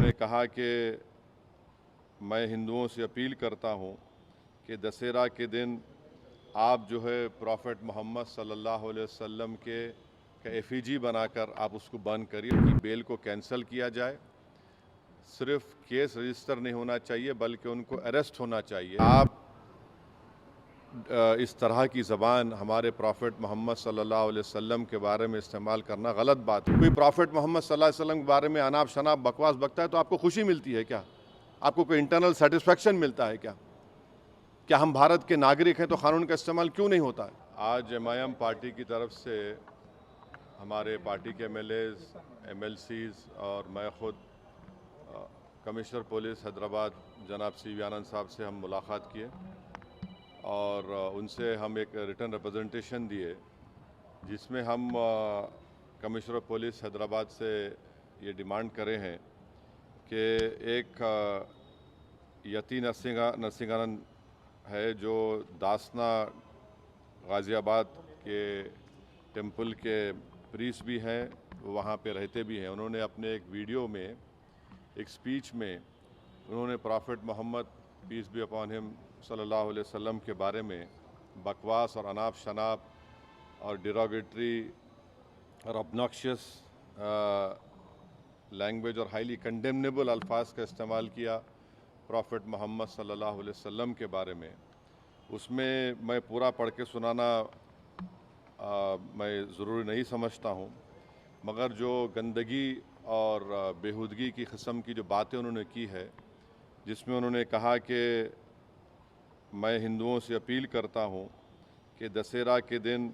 उन्होंने कहा कि मैं हिंदुओं से अपील करता हूं कि दशहरा के दिन आप जो है प्रॉफेट मोहम्मद सल्लल्लाहु अलैहि वसल्लम के एफिजी बनाकर आप उसको बंद करिए, उनकी बेल को कैंसिल किया जाए। सिर्फ केस रजिस्टर नहीं होना चाहिए बल्कि उनको अरेस्ट होना चाहिए। आप इस तरह की ज़बान हमारे प्रॉफेट मोहम्मद सल्लल्लाहु अलैहि वसल्लम के बारे में इस्तेमाल करना गलत बात है। कोई प्रॉफेट मोहम्मद सल्लल्लाहु अलैहि वसल्लम के बारे में अनाप शनाप बकवास बकता है तो आपको खुशी मिलती है क्या? आपको कोई इंटरनल सेटिस्फेक्शन मिलता है क्या? क्या हम भारत के नागरिक हैं तो क़ानून का इस्तेमाल क्यों नहीं होता है? आज एमआईएम पार्टी की तरफ से हमारे पार्टी के एमएलएज, एमएलसीज और मैं ख़ुद कमिश्नर पुलिस हैदराबाद जनाब सी वी आनंद साहब से हम मुलाकात किए और उनसे हम एक रिटन रिप्रेजेंटेशन दिए जिसमें हम कमिश्नर पुलिस हैदराबाद से ये डिमांड करे हैं कि एक यती नरसिंहानंद है जो दासना गाज़ियाबाद के टेंपल के प्रीस्ट भी हैं, वहाँ पे रहते भी हैं। उन्होंने अपने एक वीडियो में, एक स्पीच में उन्होंने prophet Muhammad peace be upon him सल्लल्लाहु अलैहि वसल्लम के बारे में बकवास और अनाप शनाप और डिरोगेटरी और ऑब्नॉक्शियस लैंग्वेज और हाईली कंडेमनेबल अल्फाज का इस्तेमाल किया प्रॉफेट मोहम्मद सल्लल्लाहु अलैहि वसल्लम के बारे में। उसमें मैं पूरा पढ़ के सुनाना मैं ज़रूरी नहीं समझता हूँ, मगर जो गंदगी और बेहूदगी की किस्म की जो बातें उन्होंने की है, जिसमें उन्होंने कहा कि मैं हिंदुओं से अपील करता हूँ कि दशहरा के दिन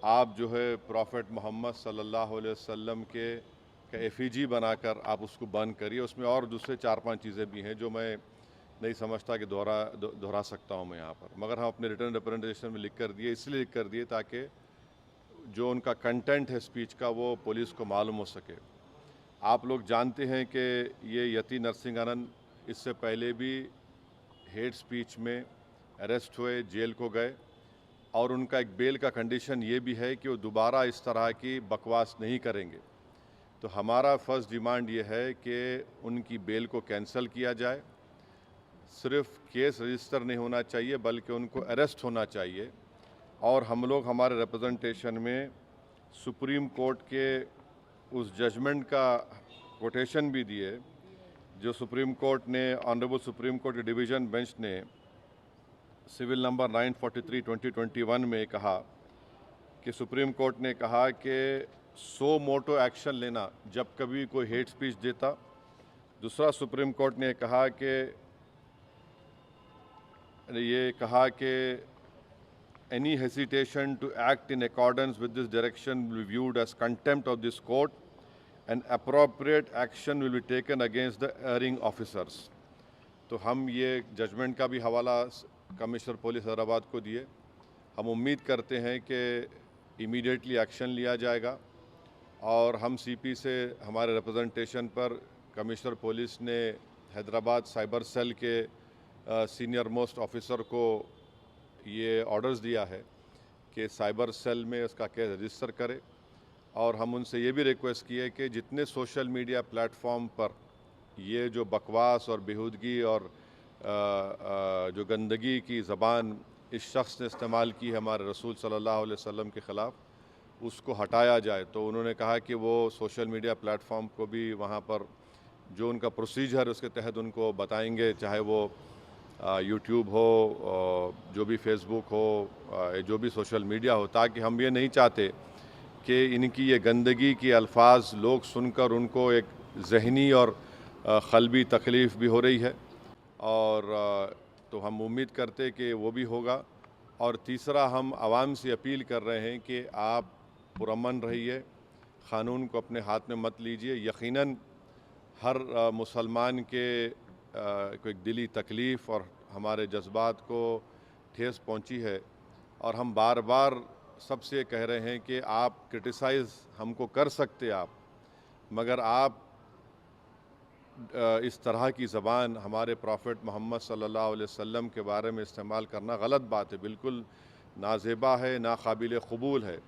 आप जो है प्रॉफेट मोहम्मद सल्लल्लाहु अलैहि वसल्लम के एफिजी बनाकर आप उसको बंद करिए। उसमें और दूसरे 4-5 चीज़ें भी हैं जो मैं नहीं समझता कि दोहरा सकता हूँ मैं यहाँ पर, मगर हम अपने रिटर्न रिप्रेजेंटेशन में लिख कर दिए, इसलिए लिख कर दिए ताकि जो उनका कंटेंट है स्पीच का वो पुलिस को मालूम हो सके। आप लोग जानते हैं कि ये यति नरसिंहानंद इससे पहले भी हेट स्पीच में अरेस्ट हुए, जेल को गए और उनका एक बेल का कंडीशन ये भी है कि वो दोबारा इस तरह की बकवास नहीं करेंगे। तो हमारा फर्स्ट डिमांड ये है कि उनकी बेल को कैंसिल किया जाए। सिर्फ केस रजिस्टर नहीं होना चाहिए बल्कि उनको अरेस्ट होना चाहिए। और हम लोग हमारे रिप्रेजेंटेशन में सुप्रीम कोर्ट के उस जजमेंट का कोटेशन भी दिए जो सुप्रीम कोर्ट ने, ऑनरेबल सुप्रीम कोर्ट के डिवीज़न बेंच ने सिविल नंबर 943/2021 में कहा कि सुप्रीम कोर्ट ने कहा कि सो मोटो एक्शन लेना जब कभी कोई हेट स्पीच देता। दूसरा, सुप्रीम कोर्ट ने कहा कि any hesitation to act in accordance with this direction will be viewed as contempt of this court and appropriate action will be taken against the erring officers। तो हम ये judgement का भी हवाला कमिश्नर पुलिस हैदराबाद को दिए। हम उम्मीद करते हैं कि इमीडिएटली एक्शन लिया जाएगा और हम सीपी से हमारे रिप्रेजेंटेशन पर कमिश्नर पुलिस ने हैदराबाद साइबर सेल के सीनियर मोस्ट ऑफिसर को ये ऑर्डर्स दिया है कि साइबर सेल में उसका केस रजिस्टर करे। और हम उनसे ये भी रिक्वेस्ट की है कि जितने सोशल मीडिया प्लेटफॉर्म पर ये जो बकवास और बेहूदगी और जो गंदगी की ज़बान इस शख्स ने इस्तेमाल की है हमारे रसूल सल्लल्लाहु अलैहि वसल्लम के ख़िलाफ़, उसको हटाया जाए। तो उन्होंने कहा कि वो सोशल मीडिया प्लेटफॉर्म को भी वहाँ पर जो उनका प्रोसीजर उसके तहत उनको बताएंगे, चाहे वो यूट्यूब हो, जो भी फेसबुक हो, जो भी सोशल मीडिया हो, ताकि हम ये नहीं चाहते कि इनकी ये गंदगी की अल्फाज लोग सुनकर उनको एक ज़हनी और क़ल्बी तकलीफ़ भी हो रही है। और तो हम उम्मीद करते कि वो भी होगा। और तीसरा, हम आवाम से अपील कर रहे हैं कि आप पुरअमन रहिए, क़ानून को अपने हाथ में मत लीजिए। यकीनन हर मुसलमान के को एक दिली तकलीफ़ और हमारे जज्बात को ठेस पहुंची है और हम बार बार सबसे कह रहे हैं कि आप क्रिटिसाइज़ हमको कर सकते आप, मगर आप इस तरह की ज़बान हमारे प्रॉफेट मोहम्मद सल्लल्लाहु अलैहि वसल्लम के बारे में इस्तेमाल करना गलत बात है, बिल्कुल नाज़ेबा है, नाक़ाबिल क़बूल है।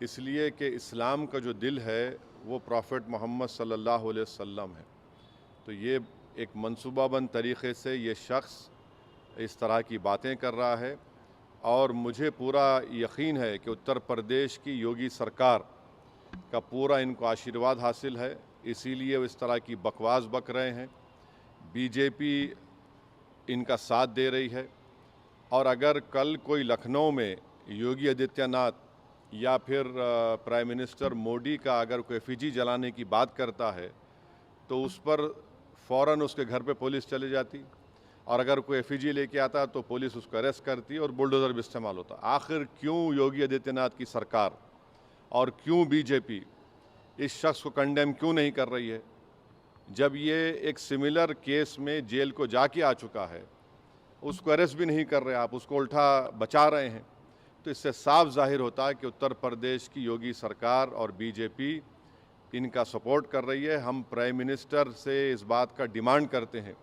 इसलिए कि इस्लाम का जो दिल है वो प्रॉफेट मोहम्मद सल्लल्लाहु अलैहि वसल्लम है। तो ये एक मंसूबाबंद तरीक़े से ये शख्स इस तरह की बातें कर रहा है और मुझे पूरा यकीन है कि उत्तर प्रदेश की योगी सरकार का पूरा इनको आशीर्वाद हासिल है, इसीलिए वो इस तरह की बकवास बक रहे हैं। बीजेपी इनका साथ दे रही है और अगर कल कोई लखनऊ में योगी आदित्यनाथ या फिर प्राइम मिनिस्टर मोदी का अगर कोई एफिजी जलाने की बात करता है तो उस पर फ़ौरन उसके घर पे पुलिस चली जाती और अगर कोई एफिजी लेके आता तो पुलिस उसको अरेस्ट करती और बुलडोज़र भी इस्तेमाल होता। आखिर क्यों योगी आदित्यनाथ की सरकार और क्यों बीजेपी इस शख्स को कंडेम क्यों नहीं कर रही है? जब ये एक सिमिलर केस में जेल को जाके आ चुका है, उसको अरेस्ट भी नहीं कर रहे आप, उसको उल्टा बचा रहे हैं। तो इससे साफ जाहिर होता है कि उत्तर प्रदेश की योगी सरकार और बीजेपी इनका सपोर्ट कर रही है। हम प्राइम मिनिस्टर से इस बात का डिमांड करते हैं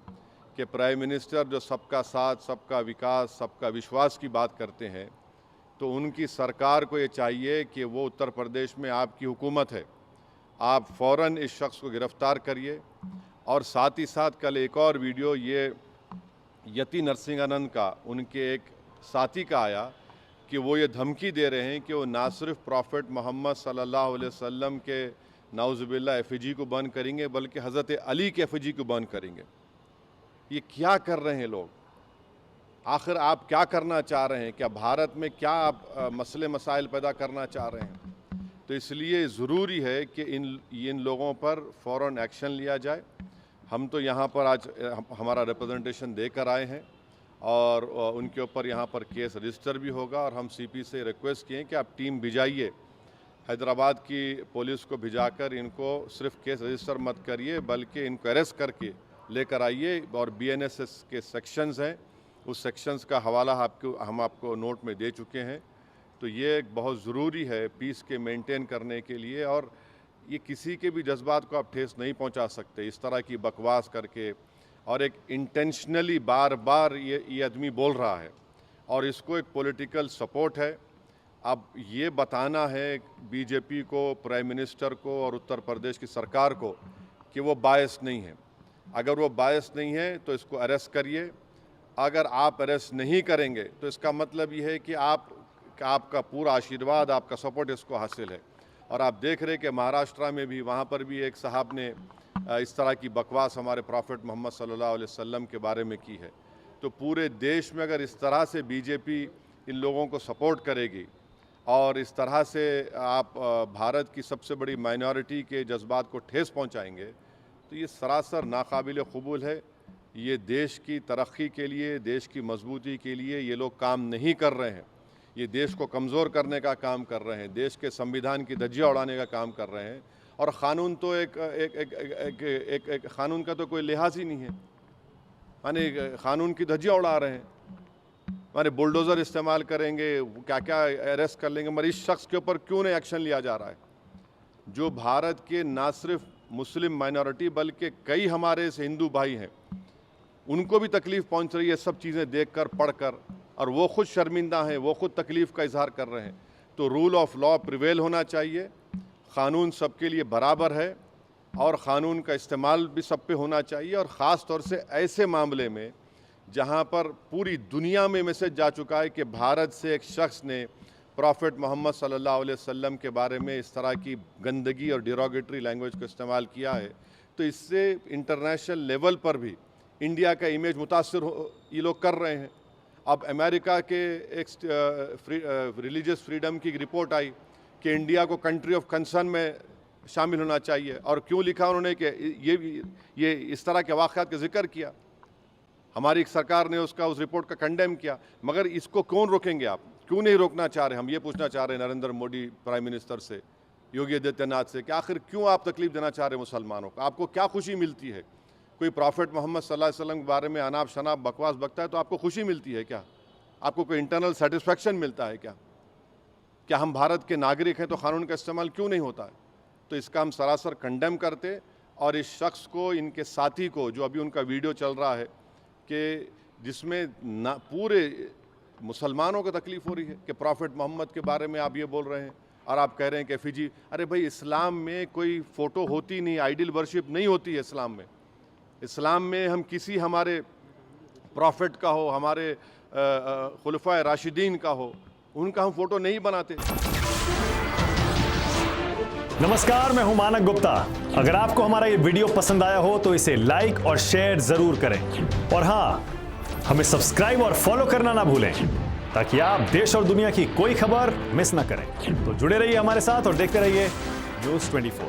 कि प्राइम मिनिस्टर जो सबका साथ, सबका विकास, सबका विश्वास की बात करते हैं, तो उनकी सरकार को ये चाहिए कि वो उत्तर प्रदेश में आपकी हुकूमत है, आप फ़ौरन इस शख्स को गिरफ़्तार करिए। और साथ ही साथ कल एक और वीडियो ये यति नरसिंहानंद का, उनके एक साथी का आया कि वो ये धमकी दे रहे हैं कि वो ना सिर्फ प्रॉफेट मोहम्मद सल्लल्लाहु अलैहि वसल्लम के नाउज़ुबिल्लाह एफिजी को बंद करेंगे बल्कि हज़रत अली के एफिजी को बंद करेंगे। ये क्या कर रहे हैं लोग? आखिर आप क्या करना चाह रहे हैं? क्या भारत में क्या आप मसले मसाइल पैदा करना चाह रहे हैं? तो इसलिए ज़रूरी है कि इन लोगों पर फ़ौरन एक्शन लिया जाए। हम तो यहाँ पर आज हमारा रिप्रेजेंटेशन देकर आए हैं और उनके ऊपर यहाँ पर केस रजिस्टर भी होगा और हम सीपी से रिक्वेस्ट किए कि आप टीम भिजाइए, हैदराबाद की पुलिस को भिजाकर इनको सिर्फ केस रजिस्टर मत करिए बल्कि इनको अरेस्ट करके लेकर आइए। और बीएनएसएस के सेक्शंस हैं, उस सेक्शंस का हवाला हम आपको नोट में दे चुके हैं। तो ये एक बहुत ज़रूरी है पीस के मेंटेन करने के लिए और ये किसी के भी जज्बात को आप ठेस नहीं पहुंचा सकते इस तरह की बकवास करके। और एक इंटेंशनली बार बार ये आदमी बोल रहा है और इसको एक पॉलिटिकल सपोर्ट है। अब ये बताना है बीजेपी को, प्राइम मिनिस्टर को और उत्तर प्रदेश की सरकार को कि वो बायस नहीं है। अगर वो बायस नहीं है तो इसको अरेस्ट करिए। अगर आप अरेस्ट नहीं करेंगे तो इसका मतलब ये है कि आपका पूरा आशीर्वाद, आपका सपोर्ट इसको हासिल है। और आप देख रहे कि महाराष्ट्र में भी, वहाँ पर भी एक साहब ने इस तरह की बकवास हमारे प्रॉफेट मोहम्मद सल्लल्लाहु अलैहि वसल्लम के बारे में की है। तो पूरे देश में अगर इस तरह से बीजेपी इन लोगों को सपोर्ट करेगी और इस तरह से आप भारत की सबसे बड़ी माइनॉरिटी के जज्बात को ठेस पहुँचाएँगे तो ये सरासर नाकाबिल कबूल है। ये देश की तरक्की के लिए, देश की मजबूती के लिए ये लोग काम नहीं कर रहे हैं। ये देश को कमज़ोर करने का काम कर रहे हैं, देश के संविधान की धज्जियाँ उड़ाने का काम कर रहे हैं। और क़ानून तो एक क़ानून का तो कोई लिहाज ही नहीं है, माने क़ानून की धज्जियाँ उड़ा रहे हैं। माने बुलडोज़र इस्तेमाल करेंगे, क्या क्या अरेस्ट कर लेंगे, मगर इस शख्स के ऊपर क्यों नहीं एक्शन लिया जा रहा है? जो भारत के ना सिर्फ मुस्लिम माइनॉरिटी बल्कि कई हमारे हिंदू भाई हैं, उनको भी तकलीफ़ पहुंच रही है सब चीज़ें देखकर, पढ़कर, और वो खुद शर्मिंदा हैं, वो खुद तकलीफ़ का इजहार कर रहे हैं। तो रूल ऑफ लॉ प्रिवेल होना चाहिए, क़ानून सबके लिए बराबर है और क़ानून का इस्तेमाल भी सब पे होना चाहिए। और ख़ास तौर से ऐसे मामले में जहाँ पर पूरी दुनिया में मैसेज जा चुका है कि भारत से एक शख्स ने प्रॉफेट मोहम्मद सल्लल्लाहु अलैहि वसल्लम के बारे में इस तरह की गंदगी और डिरोगेटरी लैंग्वेज को इस्तेमाल किया है, तो इससे इंटरनेशनल लेवल पर भी इंडिया का इमेज मुतासर ये लोग कर रहे हैं। अब अमेरिका के एक रिलीजियस फ्रीडम की रिपोर्ट आई कि इंडिया को कंट्री ऑफ कंसर्न में शामिल होना चाहिए, और क्यों लिखा उन्होंने कि ये इस तरह के वाक़यात का जिक्र किया। हमारी सरकार ने उस रिपोर्ट का कंडेम किया, मगर इसको कौन रोकेंगे आप? क्यों नहीं रोकना चाह रहे? हम ये पूछना चाह रहे हैं नरेंद्र मोदी प्राइम मिनिस्टर से, योगी आदित्यनाथ से, कि आखिर क्यों आप तकलीफ देना चाह रहे हैं मुसलमानों को? आपको क्या खुशी मिलती है? कोई प्रॉफेट मोहम्मद सल्लल्लाहु अलैहि वसल्लम के बारे में अनाप शनाप बकवास बकता है तो आपको खुशी मिलती है क्या? आपको कोई इंटरनल सेटिस्फेक्शन मिलता है क्या? क्या हम भारत के नागरिक हैं तो क़ानून का इस्तेमाल क्यों नहीं होता है? तो इसका हम सरासर कंडेम करते, और इस शख्स को, इनके साथी को, जो अभी उनका वीडियो चल रहा है कि जिसमें ना पूरे मुसलमानों को तकलीफ़ हो रही है कि प्रॉफेट मोहम्मद के बारे में आप ये बोल रहे हैं और आप कह रहे हैं कि एफिजी। अरे भाई, इस्लाम में कोई फ़ोटो होती नहीं, आइडल वर्शिप नहीं होती है इस्लाम में। इस्लाम में हम किसी हमारे प्रॉफिट का हो, हमारे खुलफा राशिदीन का हो, उनका हम फोटो नहीं बनाते। नमस्कार, मैं हूं मानक गुप्ता। अगर आपको हमारा ये वीडियो पसंद आया हो तो इसे लाइक और शेयर जरूर करें, और हां, हमें सब्सक्राइब और फॉलो करना ना भूलें ताकि आप देश और दुनिया की कोई खबर मिस ना करें। तो जुड़े रहिए हमारे साथ और देखते रहिए न्यूज़ 24।